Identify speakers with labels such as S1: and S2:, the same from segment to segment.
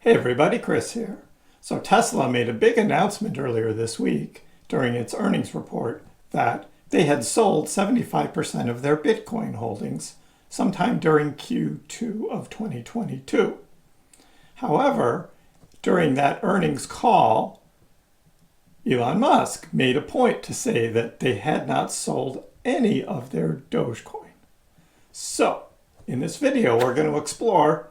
S1: Hey everybody, Chris here. So Tesla made a big announcement earlier this week during its earnings report that they had sold 75% of their Bitcoin holdings sometime during Q2 of 2022. However, during that earnings call, Elon Musk made a point to say that they had not sold any of their Dogecoin. So, in this video, we're going to explore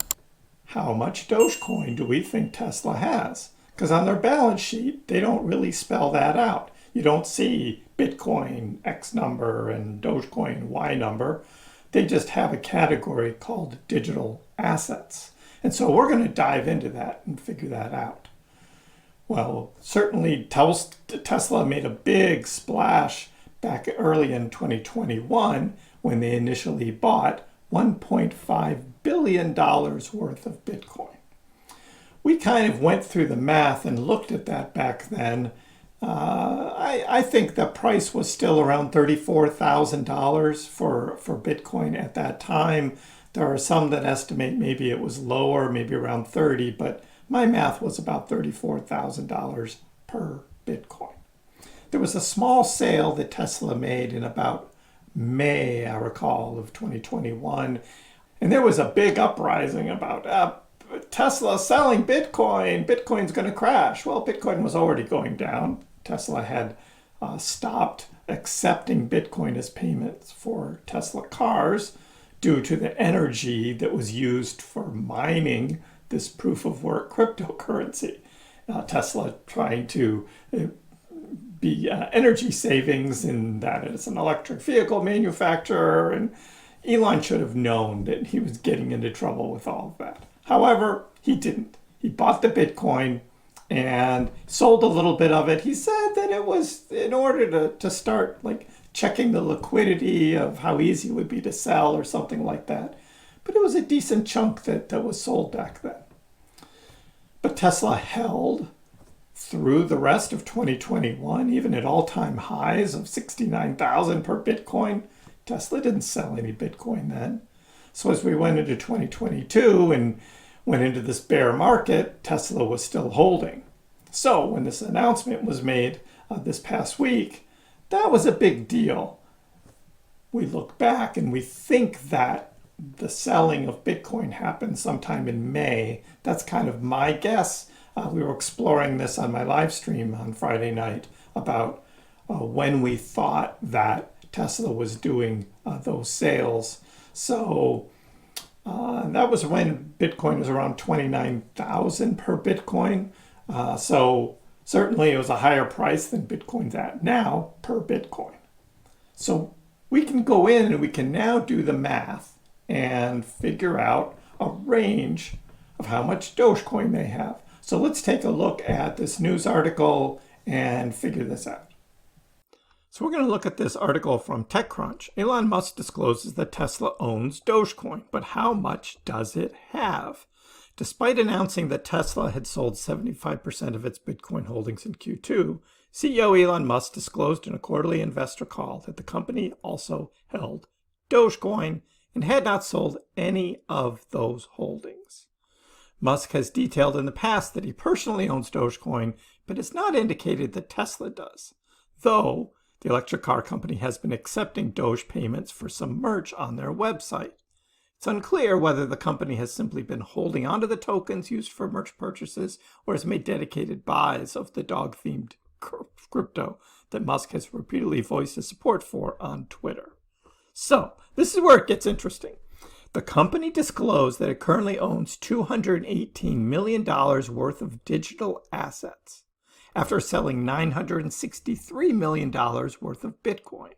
S1: how much Dogecoin do we think Tesla has? Because on their balance sheet, they don't really spell that out. You don't see Bitcoin X number and Dogecoin Y number. They just have a category called digital assets. And so we're going to dive into that and figure that out. Well, certainly Tesla made a big splash back early in 2021 when they initially bought $1.5 billion worth of Bitcoin. We kind of went through the math and looked at that back then. I think the price was still around $34,000 for Bitcoin at that time. There are some that estimate maybe it was lower, maybe around 30, but my math was about $34,000 per Bitcoin. There was a small sale that Tesla made in about May, I recall, of 2021. And there was a big uprising about Tesla selling Bitcoin. Bitcoin's going to crash. Well, Bitcoin was already going down. Tesla had stopped accepting Bitcoin as payments for Tesla cars due to the energy that was used for mining this proof of work cryptocurrency. Tesla trying to be energy savings in that it's an electric vehicle manufacturer, and Elon should have known that he was getting into trouble with all of that. However, he didn't. He bought the Bitcoin and sold a little bit of it. He said that it was in order to start like checking the liquidity of how easy it would be to sell or something like that. But it was a decent chunk that was sold back then. But Tesla held through the rest of 2021, even at all-time highs of 69,000 per Bitcoin. Tesla didn't sell any Bitcoin then. So as we went into 2022 and went into this bear market, Tesla was still holding. So when this announcement was made this past week, that was a big deal. We look back and we think that the selling of Bitcoin happened sometime in May. That's kind of my guess. We were exploring this on my live stream on Friday night about when we thought that Tesla was doing those sales. So that was when Bitcoin was around 29,000 per Bitcoin. So certainly it was a higher price than Bitcoin's at now per Bitcoin. So we can go in and we can now do the math and figure out a range of how much Dogecoin they have. So let's take a look at this news article and figure this out. So we're going to look at this article from TechCrunch. Elon Musk discloses that Tesla owns Dogecoin, but how much does it have? Despite announcing that Tesla had sold 75% of its Bitcoin holdings in Q2, CEO Elon Musk disclosed in a quarterly investor call that the company also held Dogecoin and had not sold any of those holdings. Musk has detailed in the past that he personally owns Dogecoin, but it's not indicated that Tesla does, though the electric car company has been accepting Doge payments for some merch on their website. It's unclear whether the company has simply been holding onto the tokens used for merch purchases or has made dedicated buys of the dog-themed crypto that Musk has repeatedly voiced his support for on Twitter. So, this is where it gets interesting. The company disclosed that it currently owns $218 million worth of digital assets after selling $963 million worth of Bitcoin.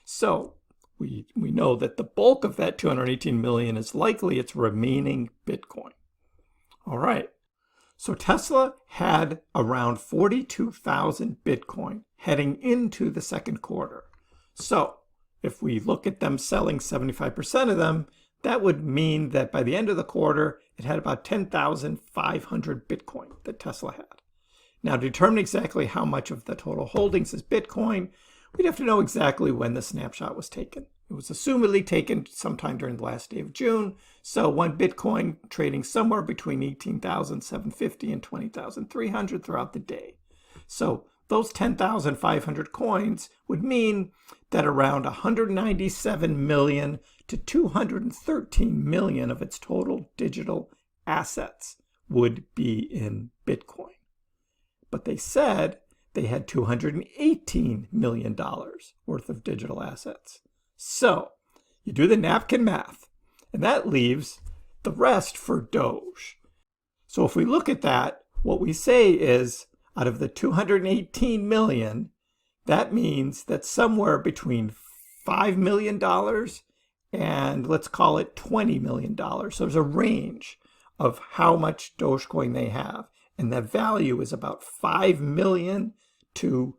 S1: So we know that the bulk of that $218 million is likely its remaining Bitcoin. All right. So Tesla had around 42,000 Bitcoin heading into the second quarter. So if we look at them selling 75% of them, that would mean that by the end of the quarter, it had about 10,500 Bitcoin that Tesla had. Now, to determine exactly how much of the total holdings is Bitcoin, we'd have to know exactly when the snapshot was taken. It was assumedly taken sometime during the last day of June. So one Bitcoin trading somewhere between 18,750 and 20,300 throughout the day. So those 10,500 coins would mean that around 197 million to 213 million of its total digital assets would be in Bitcoin. But they said they had $218 million worth of digital assets. So you do the napkin math, and that leaves the rest for Doge. So if we look at that, what we say is out of the 218 million, that means that somewhere between $5 million and let's call it $20 million. So there's a range of how much Dogecoin they have. And the value is about 5 million to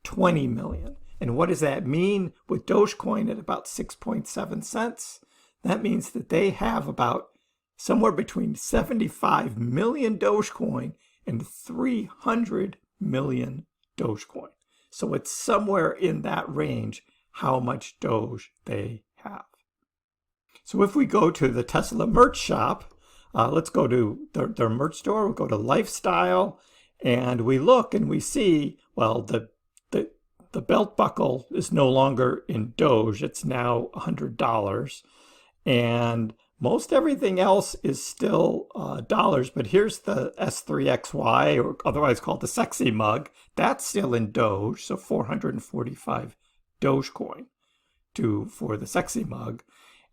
S1: 20 million. And what does that mean with Dogecoin at about 6.7 cents? That means that they have about somewhere between 75 million Dogecoin and 300 million Dogecoin. So it's somewhere in that range how much Doge they have. So if we go to the Tesla merch shop, let's go to their merch store, we'll go to lifestyle, and we look and we see, well, the belt buckle is no longer in Doge, it's now $100. And most everything else is still dollars, but here's the S3XY, or otherwise called the sexy mug. That's still in Doge, so 445 Dogecoin for the sexy mug.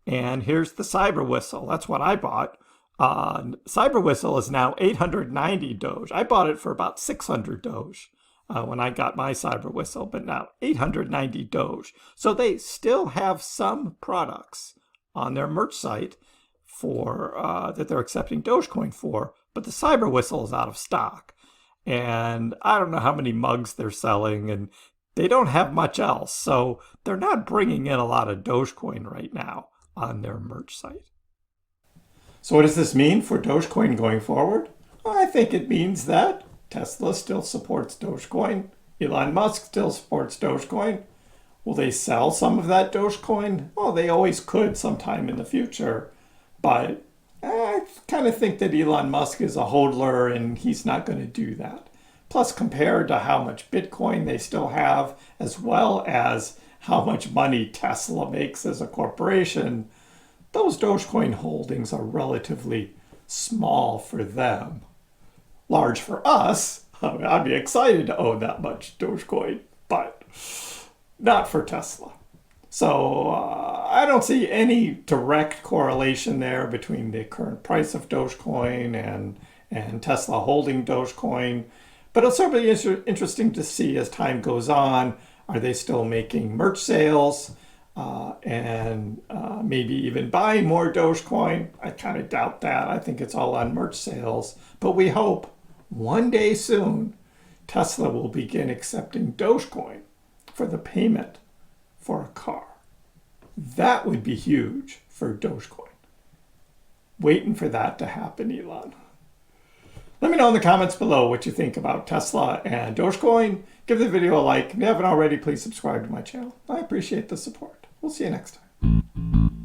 S1: And here's the Cyber Whistle. That's what I bought. Cyber Whistle is now 890 Doge. I bought it for about 600 Doge when I got my Cyber Whistle, but now 890 Doge. So they still have some products on their merch site for that they're accepting Dogecoin for, but the Cyber Whistle is out of stock. And I don't know how many mugs they're selling, and they don't have much else. So they're not bringing in a lot of Dogecoin right now on their merch site. So what does this mean for Dogecoin going forward? Well, I think it means that Tesla still supports Dogecoin. Elon Musk still supports Dogecoin. Will they sell some of that Dogecoin? Well, they always could sometime in the future. But I kind of think that Elon Musk is a hodler and he's not going to do that. Plus, compared to how much Bitcoin they still have, as well as how much money Tesla makes as a corporation, those Dogecoin holdings are relatively small for them. Large for us. I mean, I'd be excited to own that much Dogecoin, but not for Tesla. So I don't see any direct correlation there between the current price of Dogecoin and Tesla holding Dogecoin. But it'll certainly be interesting to see as time goes on. Are they still making merch sales and maybe even buying more Dogecoin? I kind of doubt that. I think it's all on merch sales. But we hope one day soon Tesla will begin accepting Dogecoin for the payment for a car. That would be huge for Dogecoin. Waiting for that to happen, Elon. Let me know in the comments below what you think about Tesla and Dogecoin. Give the video a like. If you haven't already, please subscribe to my channel. I appreciate the support. We'll see you next time.